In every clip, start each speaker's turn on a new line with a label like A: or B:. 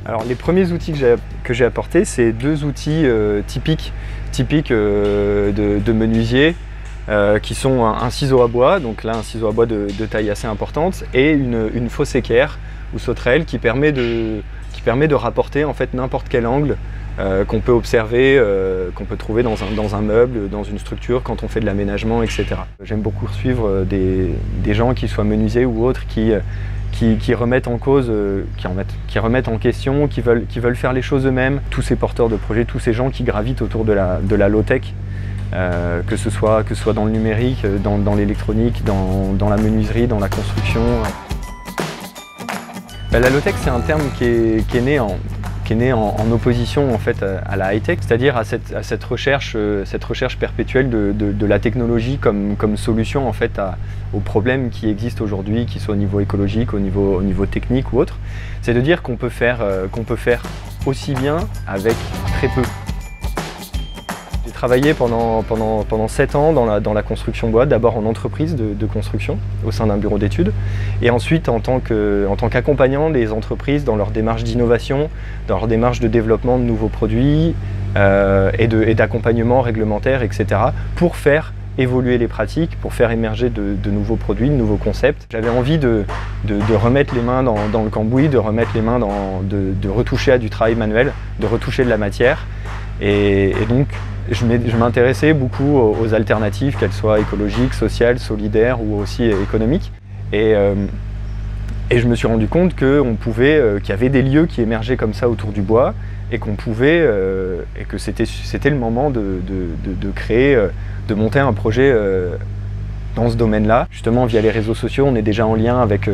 A: Alors les premiers outils que j'ai apportés, c'est deux outils typiques de menuisier, qui sont un ciseau à bois, donc là un ciseau à bois de taille assez importante, et une fausse équerre ou sauterelle qui permet de rapporter en fait n'importe quel angle qu'on peut observer, qu'on peut trouver dans un meuble, dans une structure, quand on fait de l'aménagement, etc. J'aime beaucoup suivre des gens qui soient menuisiers ou autres qui remettent en cause, qui remettent en question, qui veulent faire les choses eux-mêmes. Tous ces porteurs de projets, tous ces gens qui gravitent autour de la low-tech, que ce soit dans le numérique, dans l'électronique, dans la menuiserie, dans la construction. La low-tech, c'est un terme qui est né en opposition en fait à la high-tech, c'est-à-dire à cette recherche perpétuelle de la technologie comme solution en fait aux problèmes qui existent aujourd'hui, qu'ils soient au niveau écologique, au niveau technique ou autre. C'est de dire qu'on peut faire aussi bien avec très peu. J'ai travaillé pendant 7 ans dans la construction bois, d'abord en entreprise de construction au sein d'un bureau d'études, et ensuite en tant qu'accompagnant des entreprises dans leur démarche d'innovation, dans leur démarche de développement de nouveaux produits et d'accompagnement réglementaire, etc. pour faire évoluer les pratiques, pour faire émerger de nouveaux produits, de nouveaux concepts. J'avais envie de remettre les mains dans le cambouis, de remettre les mains de retoucher à du travail manuel, de retoucher de la matière, et donc je m'intéressais beaucoup aux alternatives, qu'elles soient écologiques, sociales, solidaires ou aussi économiques. Et je me suis rendu compte qu'il y avait des lieux qui émergeaient comme ça autour du bois et que c'était le moment de créer, de monter un projet dans ce domaine-là. Justement, via les réseaux sociaux, on est déjà en lien avec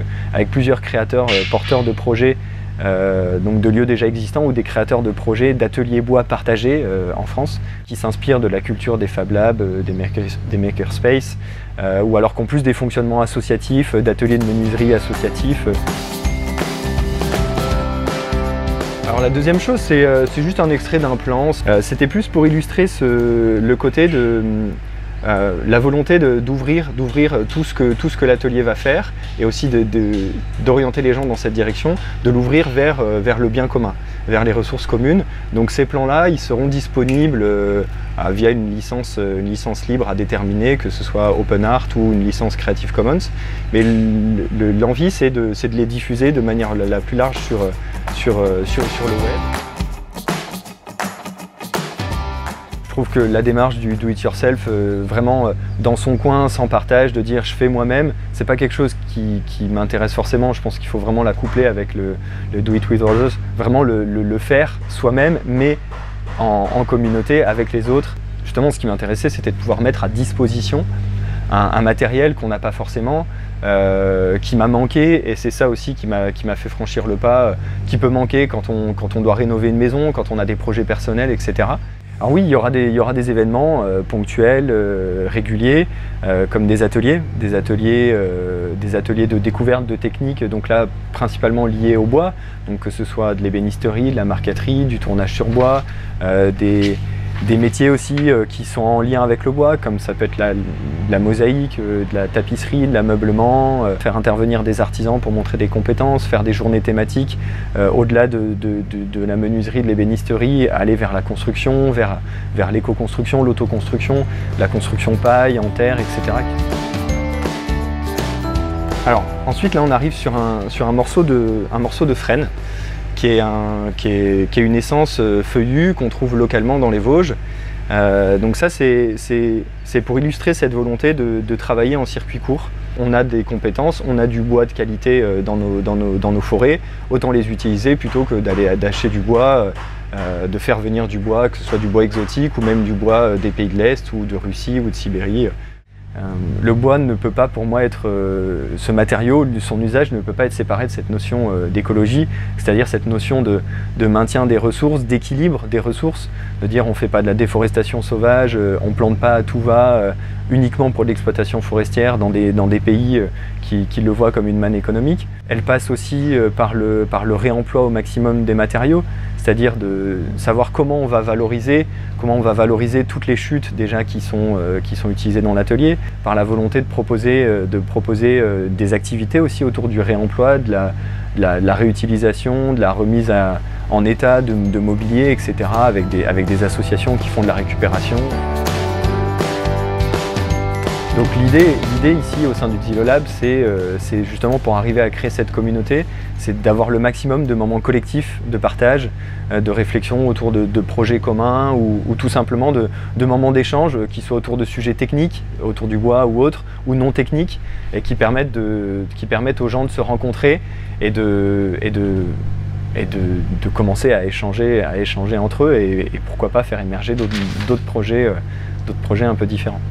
A: plusieurs créateurs porteurs de projets, donc de lieux déjà existants ou des créateurs de projets d'ateliers bois partagés en France qui s'inspirent de la culture des Fab Labs, des makerspace ou alors qu'en plus des fonctionnements associatifs, d'ateliers de menuiserie associatifs. Alors la deuxième chose, c'est juste un extrait d'un plan. C'était plus pour illustrer le côté de la volonté d'ouvrir tout ce que l'atelier va faire et aussi d'orienter les gens dans cette direction, de l'ouvrir vers le bien commun, vers les ressources communes. Donc ces plans-là, ils seront disponibles via une licence libre à déterminer, que ce soit OpenArt ou une licence Creative Commons. Mais l'envie, c'est de les diffuser de manière la plus large sur le web. Je trouve que la démarche du do-it-yourself, vraiment dans son coin, sans partage, de dire je fais moi-même, c'est pas quelque chose qui m'intéresse forcément. Je pense qu'il faut vraiment la coupler avec le do-it with others, vraiment le faire soi-même, mais en communauté avec les autres. Justement, ce qui m'intéressait, c'était de pouvoir mettre à disposition un matériel qu'on n'a pas forcément, qui m'a manqué, et c'est ça aussi qui m'a fait franchir le pas, qui peut manquer quand on doit rénover une maison, quand on a des projets personnels, etc. Alors oui, il y aura des événements ponctuels, réguliers, comme des ateliers de découverte de techniques, donc là principalement liés au bois, donc que ce soit de l'ébénisterie, de la marqueterie, du tournage sur bois, des métiers aussi qui sont en lien avec le bois, comme ça peut être la mosaïque, de la tapisserie, de l'ameublement, faire intervenir des artisans pour montrer des compétences, faire des journées thématiques, au-delà de la menuiserie, de l'ébénisterie, aller vers la construction, vers l'éco-construction, l'autoconstruction, la construction paille, en terre, etc. Alors ensuite là on arrive sur un morceau de frêne, qui est une essence feuillue qu'on trouve localement dans les Vosges. Donc ça, c'est pour illustrer cette volonté de travailler en circuit court. On a des compétences, on a du bois de qualité dans nos forêts, autant les utiliser plutôt que d'aller acheter du bois, de faire venir du bois, que ce soit du bois exotique ou même du bois des pays de l'Est ou de Russie ou de Sibérie. Le bois ne peut pas, pour moi, être ce matériau, son usage ne peut pas être séparé de cette notion d'écologie, c'est-à-dire cette notion de maintien des ressources, d'équilibre des ressources, de dire on ne fait pas de la déforestation sauvage, on ne plante pas à tout va uniquement pour l'exploitation forestière dans des pays qui le voient comme une manne économique. Elle passe aussi par le réemploi au maximum des matériaux, c'est-à-dire de savoir comment on va valoriser toutes les chutes déjà qui sont utilisées dans l'atelier, par la volonté de proposer des activités aussi autour du réemploi, de de la réutilisation, de la remise en état de mobilier, etc. avec des associations qui font de la récupération. Donc l'idée ici au sein du Xylolab, c'est justement pour arriver à créer cette communauté, c'est d'avoir le maximum de moments collectifs de partage, de réflexion autour de projets communs ou tout simplement de moments d'échange qui soient autour de sujets techniques, autour du bois ou autres, ou non techniques, et qui permettent aux gens de se rencontrer et de commencer à échanger entre eux et pourquoi pas faire émerger d'autres projets un peu différents.